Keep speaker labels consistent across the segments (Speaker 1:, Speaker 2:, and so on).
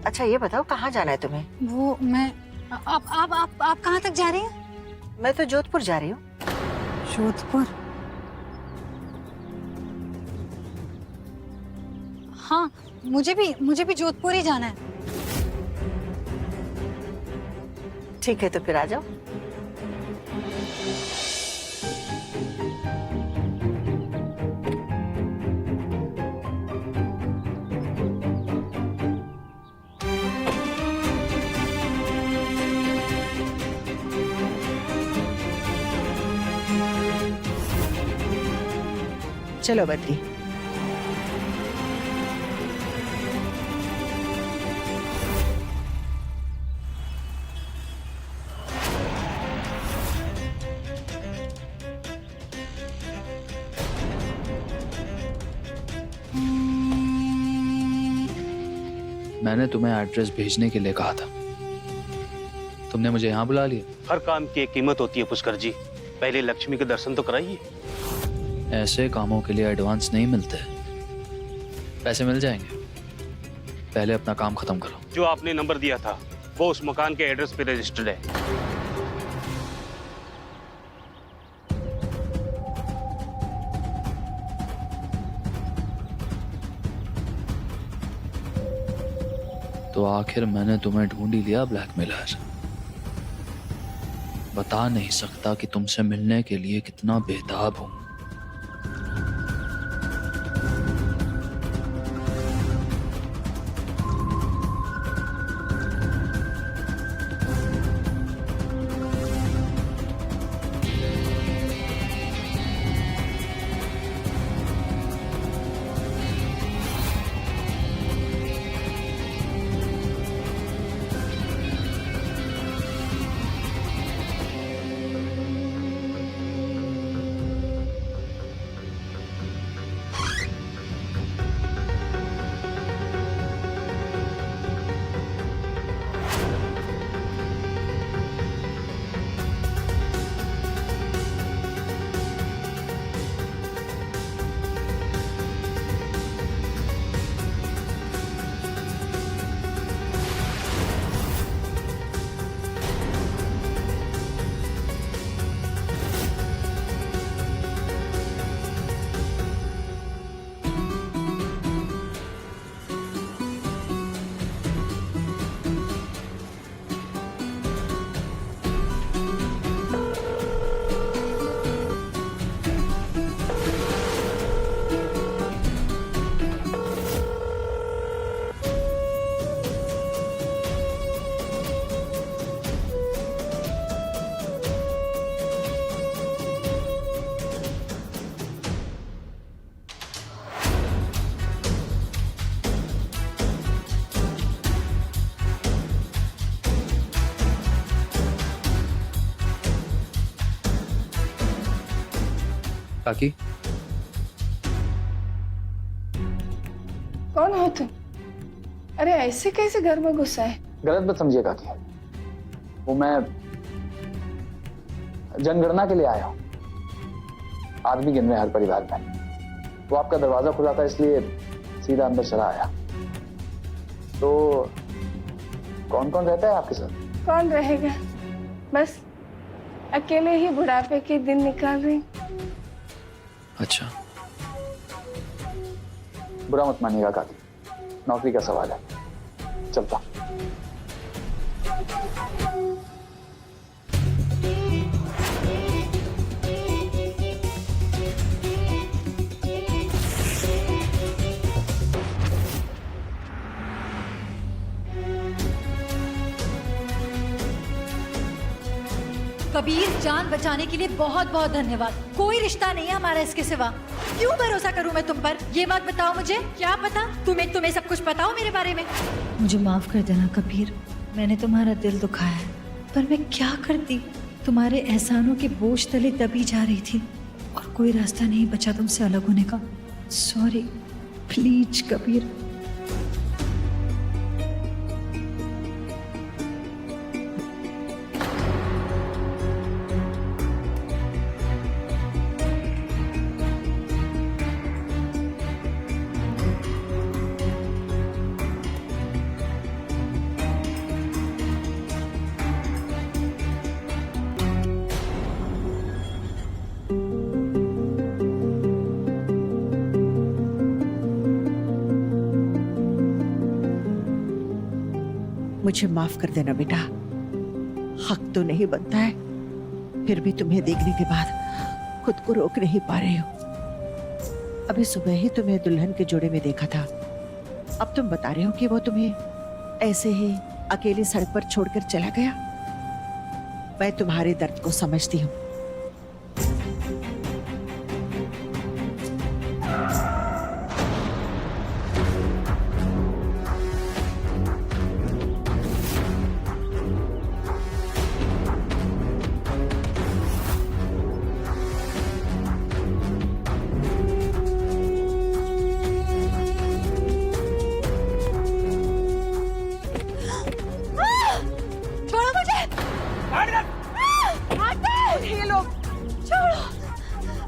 Speaker 1: अच्छा ये बताओ कहाँ जाना है तुम्हें?
Speaker 2: वो मैं आप कहाँ तक जा रही हैं?
Speaker 1: मैं तो जोधपुर जा रही हूँ।
Speaker 2: जोधपुर? हाँ, मुझे भी जोधपुर ही जाना है।
Speaker 1: ठीक है तो फिर आ जाओ। चलो बद्री।
Speaker 3: मैंने तुम्हें एड्रेस भेजने के लिए कहा था, तुमने मुझे यहाँ बुला लिया।
Speaker 4: हर काम की एक कीमत होती है पुष्कर जी, पहले लक्ष्मी के दर्शन तो कराइए।
Speaker 3: ऐसे कामों के लिए एडवांस नहीं मिलते, पैसे मिल जाएंगे, पहले अपना काम खत्म करो।
Speaker 4: जो आपने नंबर दिया था वो उस मकान के एड्रेस पे रजिस्टर्ड है।
Speaker 3: तो आखिर मैंने तुम्हें ढूंढ ही लिया ब्लैकमेलर। बता नहीं सकता कि तुमसे मिलने के लिए कितना बेताब हूं। काकी,
Speaker 5: कौन हो तुम? अरे ऐसे कैसे घर में घुसा है?
Speaker 6: गलत मत समझिए काकी, वो मैं जनगणना के लिए आया हूँ। आदमी गिन रहे हैं हर परिवार में। वो आपका दरवाजा खुला था इसलिए सीधा अंदर चला आया। तो कौन कौन रहता है आपके साथ?
Speaker 5: कौन रहेगा, बस अकेले ही बुढ़ापे के दिन निकाल रही।
Speaker 3: अच्छा,
Speaker 6: बुरा मत मानिएगा काकी, नौकरी का सवाल है। चलता।
Speaker 2: कबीर, जान बचाने के लिए बहुत बहुत धन्यवाद। कोई रिश्ता नहीं है हमारा इसके सिवा। क्यों भरोसा करूं मैं तुम पर? ये बात बताओ मुझे, क्या पता तुम्हें सब कुछ पता हो मेरे बारे में। मुझे माफ कर देना कबीर, मैंने तुम्हारा दिल दुखाया है, पर मैं क्या करती। तुम्हारे एहसानों के बोझ तले दबी जा रही थी और कोई रास्ता नहीं बचा तुमसे अलग होने का। Sorry, please Kabir.
Speaker 1: मुझे माफ कर देना बेटा, हक तो नहीं बनता है, फिर भी तुम्हें देखने के बाद खुद को रोक नहीं पा रही हो। अभी सुबह ही तुम्हें दुल्हन के जोड़े में देखा था, अब तुम बता रहे हो कि वो तुम्हें ऐसे ही अकेली सड़क पर छोड़कर चला गया। मैं तुम्हारे दर्द को समझती हूँ।
Speaker 2: छोड़ो मुझे।
Speaker 1: ये लोग छोड़ो,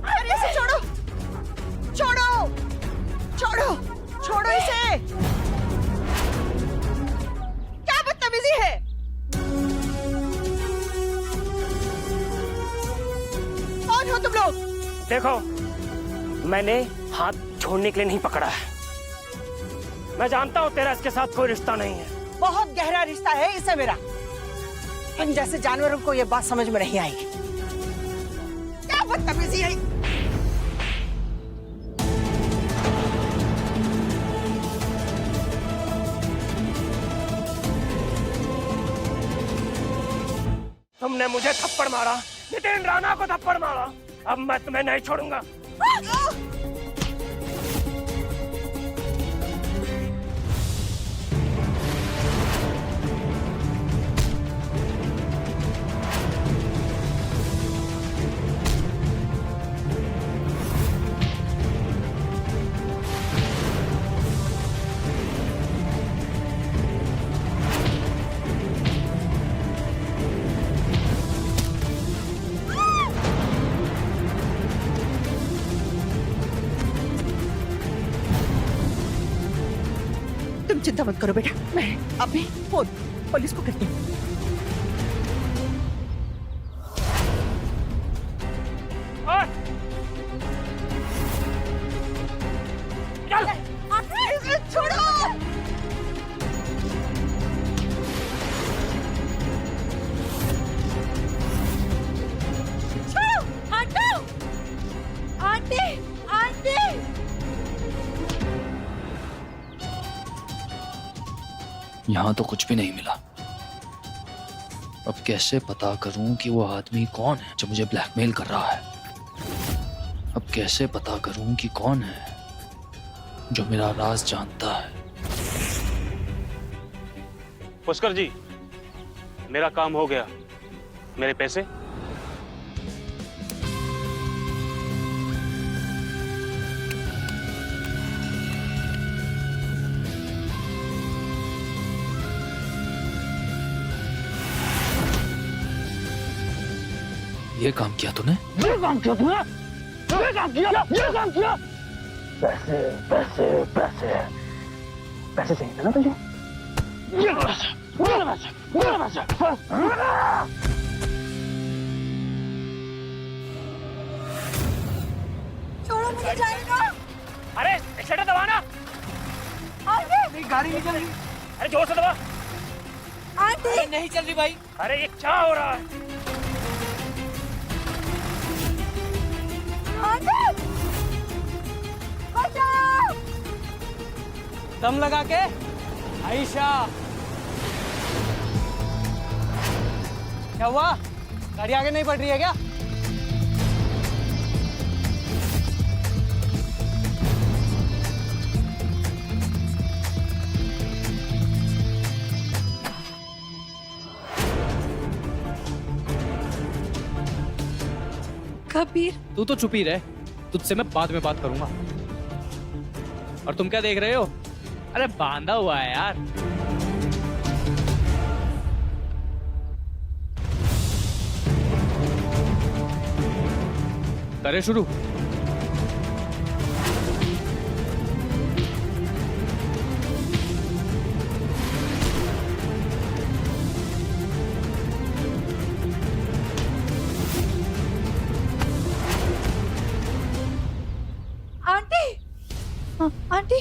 Speaker 1: अरे इसे छोड़ो, छोड़ो, छोड़ो, छोड़ो इसे। क्या बदतमीजी है? कौन हो तुम लोग?
Speaker 7: देखो, मैंने हाथ छोड़ने के लिए नहीं पकड़ा है। मैं जानता हूँ तेरा इसके साथ कोई रिश्ता नहीं है।
Speaker 1: बहुत गहरा रिश्ता है इससे मेरा। इन जैसे जानवरों को ये बात समझ में नहीं आएगी। क्या बदतमीजी है?
Speaker 7: तुमने मुझे थप्पड़ मारा, नितिन राणा को थप्पड़ मारा, अब मैं तुम्हें नहीं छोड़ूंगा।
Speaker 1: तुम चिंता मत करो बेटा, मैं अभी फोन पुलिस को करती हूँ। छोड़ो।
Speaker 2: छोड़ो, हटो। Aunty, aunty.
Speaker 3: यहाँ तो कुछ भी नहीं मिला। अब कैसे पता करूं कि वो आदमी कौन है जो मुझे ब्लैकमेल कर रहा है? अब कैसे पता करूं कि कौन है जो मेरा राज जानता है?
Speaker 4: पुष्कर जी, मेरा काम हो गया। मेरे पैसे?
Speaker 3: ये काम किया तूने?
Speaker 6: ये काम किया तूने? ये काम किया? ये काम किया? पैसे पैसे पैसे पैसे चाहिए था ना तुझे? ये पैसे, ये पैसे, ये पैसे।
Speaker 2: छोड़ो मुझे, जाएगा।
Speaker 7: अरे एक्सीडेंट दबाना।
Speaker 2: आंटी,
Speaker 7: गाड़ी नहीं चल रही। अरे जोर से दबा।
Speaker 2: आंटी।
Speaker 7: नहीं चल रही भाई। अरे ये क्या हो रहा है?
Speaker 2: आंटी, बचाओ।
Speaker 7: दम लगा के। आयशा, क्या हुआ? गाड़ी आगे नहीं बढ़ रही है क्या?
Speaker 2: कबीर,
Speaker 8: तू तो चुप ही रह, तुझसे मैं बाद में बात करूंगा। और तुम क्या देख रहे हो? अरे बांधा हुआ है यार। करे शुरू।
Speaker 2: आंटी।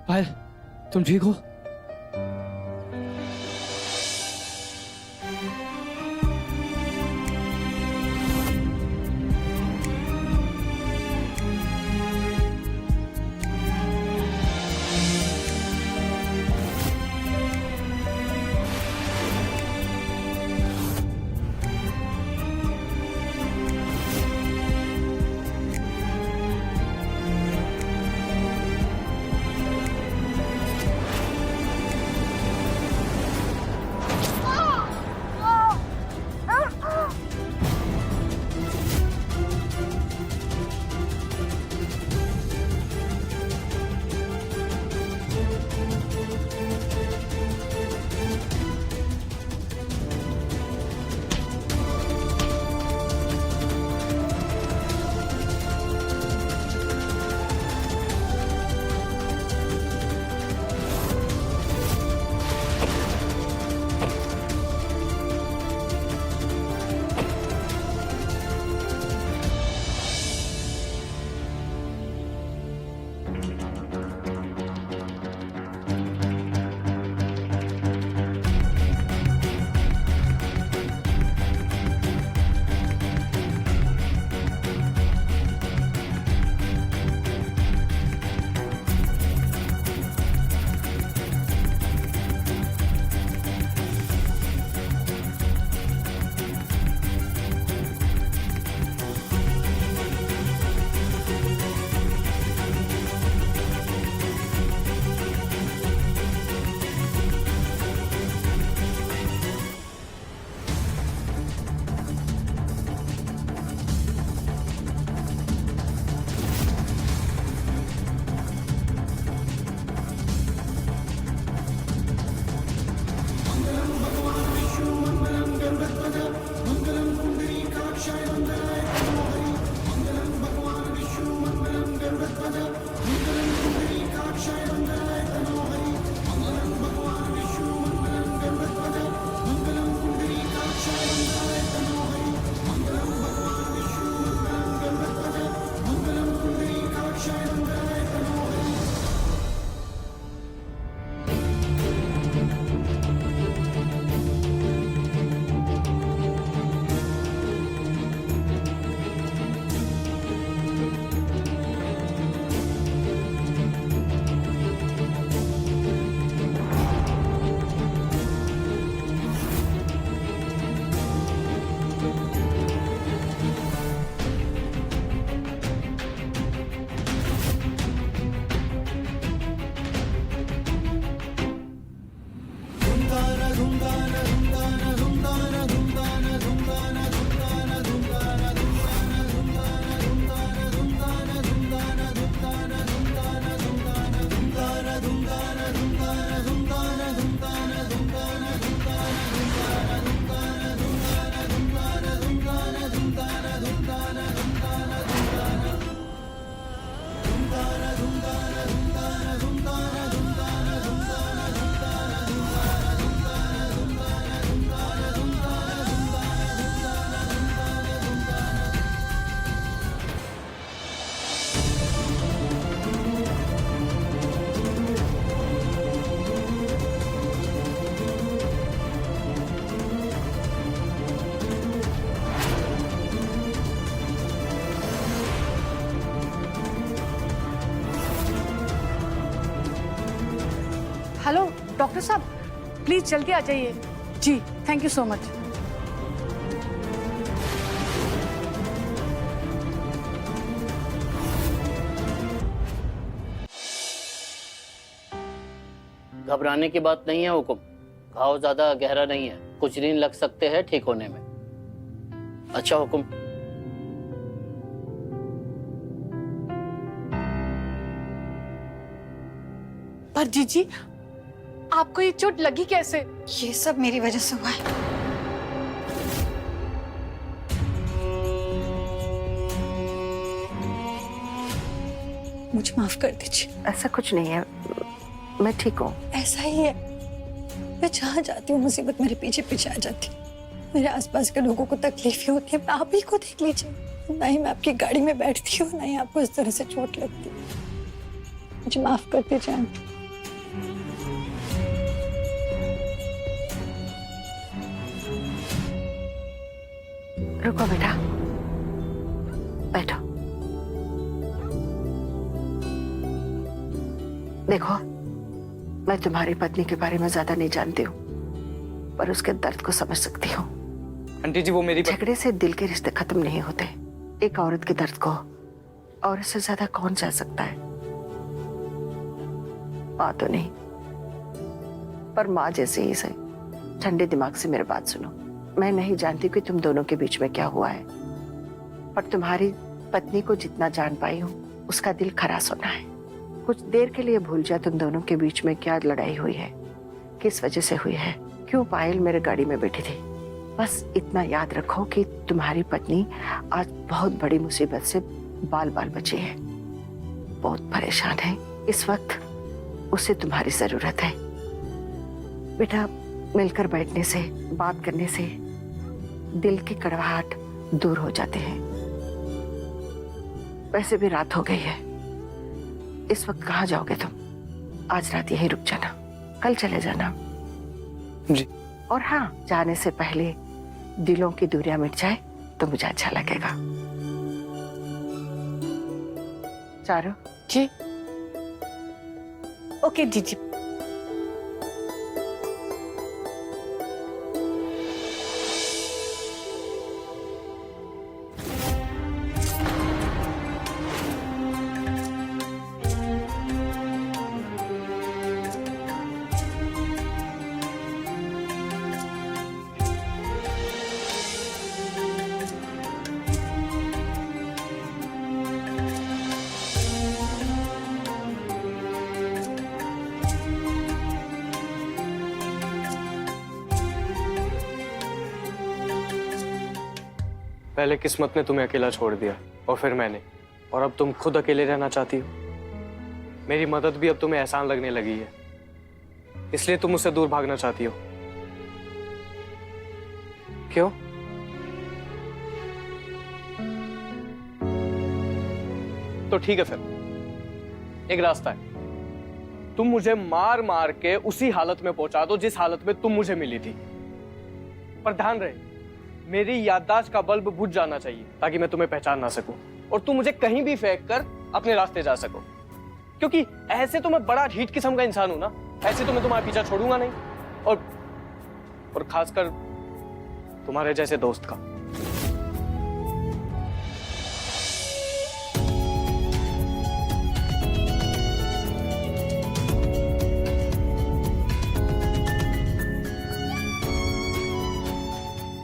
Speaker 8: पायल, तुम ठीक हो?
Speaker 9: हेलो डॉक्टर साहब, प्लीज जल्दी आ जाइए। जी थैंक यू सो मच।
Speaker 10: घबराने की बात नहीं है हुकुम, घाव ज्यादा गहरा नहीं है, कुछ दिन लग सकते हैं ठीक होने में। अच्छा हुकुम।
Speaker 9: पर जीजी, आपको ये चोट लगी कैसे?
Speaker 2: ये सब मेरी वजह से हुआ है। मुझे माफ कर दीजिए।
Speaker 1: ऐसा कुछ नहीं है, मैं ठीक हूँ।
Speaker 2: ऐसा ही है, मैं जहाँ जाती हूँ मुसीबत मेरे पीछे पीछे आ जाती है। मेरे आसपास के लोगों को तकलीफ होती है। आप ही को देख लीजिए, ना ही मैं आपकी गाड़ी में बैठती हूँ, ना ही आपको इस तरह से चोट लगती। मुझे माफ कर दीजिए।
Speaker 1: रुको बेटा, बैठो। देखो, मैं तुम्हारी पत्नी के बारे में ज्यादा नहीं जानती हूँ, पर उसके दर्द को समझ सकती हूँ।
Speaker 8: आंटी जी वो मेरी
Speaker 1: झगड़े से दिल के रिश्ते खत्म नहीं होते। एक औरत के दर्द को औरत से ज्यादा कौन सह सकता है? माँ तो नहीं, पर माँ जैसे ही सही। ठंडे दिमाग से मेरी बात सुनो। मैं नहीं जानती कि तुम दोनों के बीच में क्या हुआ है, पर तुम्हारी पत्नी को जितना जान पाई हूँ उसका दिल खरास होना है। कुछ देर के लिए भूल जा तुम दोनों के बीच में क्या लड़ाई हुई है, किस वजह से हुई है, क्यों पायल मेरे गाड़ी में बैठी थी। बस इतना याद रखो कि तुम्हारी पत्नी आज बहुत बड़ी मुसीबत से बाल बाल बची है, बहुत परेशान है। इस वक्त उसे तुम्हारी जरूरत है। बेटा, मिलकर बैठने से, बात करने से दिल की कड़वाहट दूर हो जाते हैं। वैसे भी रात हो गई है, इस वक्त कहाँ जाओगे तुम? आज रात यहीं रुक जाना, कल चले जाना
Speaker 8: जी।
Speaker 1: और हाँ, जाने से पहले दिलों की दूरियां मिट जाए तो मुझे अच्छा लगेगा। चारू
Speaker 9: जी ओके जी।
Speaker 11: पहले किस्मत ने तुम्हें अकेला छोड़ दिया और फिर मैंने, और अब तुम खुद अकेले रहना चाहती हो। मेरी मदद भी अब तुम्हें एहसान लगने लगी है, इसलिए तुम मुझसे दूर भागना चाहती हो। क्यों? तो ठीक है, फिर एक रास्ता है। तुम मुझे मार मार के उसी हालत में पहुंचा दो जिस हालत में तुम मुझे मिली थी। पर ध्यान रहे, मेरी याददाश्त का बल्ब बुझ जाना चाहिए ताकि मैं तुम्हें पहचान ना सकूं और तुम मुझे कहीं भी फेंक कर अपने रास्ते जा सको। क्योंकि ऐसे तो मैं बड़ा ढीठ किस्म का इंसान हूं ना, ऐसे तो मैं तुम्हारा पीछा छोड़ूंगा नहीं, और खासकर तुम्हारे जैसे दोस्त का।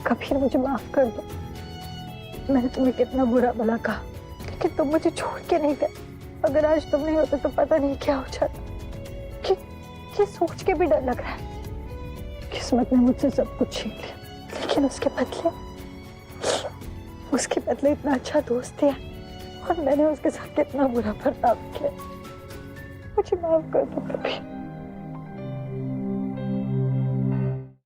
Speaker 5: कबीर, मुझे माफ कर दो। मैंने तुम्हें कितना बुरा भला कहा, लेकिन तुम मुझे छोड़ के नहीं गए। अगर आज तुम नहीं होते तो पता नहीं क्या हो जाता। ये सोच के भी डर लग रहा है। किस्मत ने मुझसे सब कुछ छीन लिया, लेकिन उसके बदले इतना अच्छा दोस्त दिया, और मैंने उसके साथ कितना बुरा बर्ताव किया। मुझे माफ कर दो कबीर।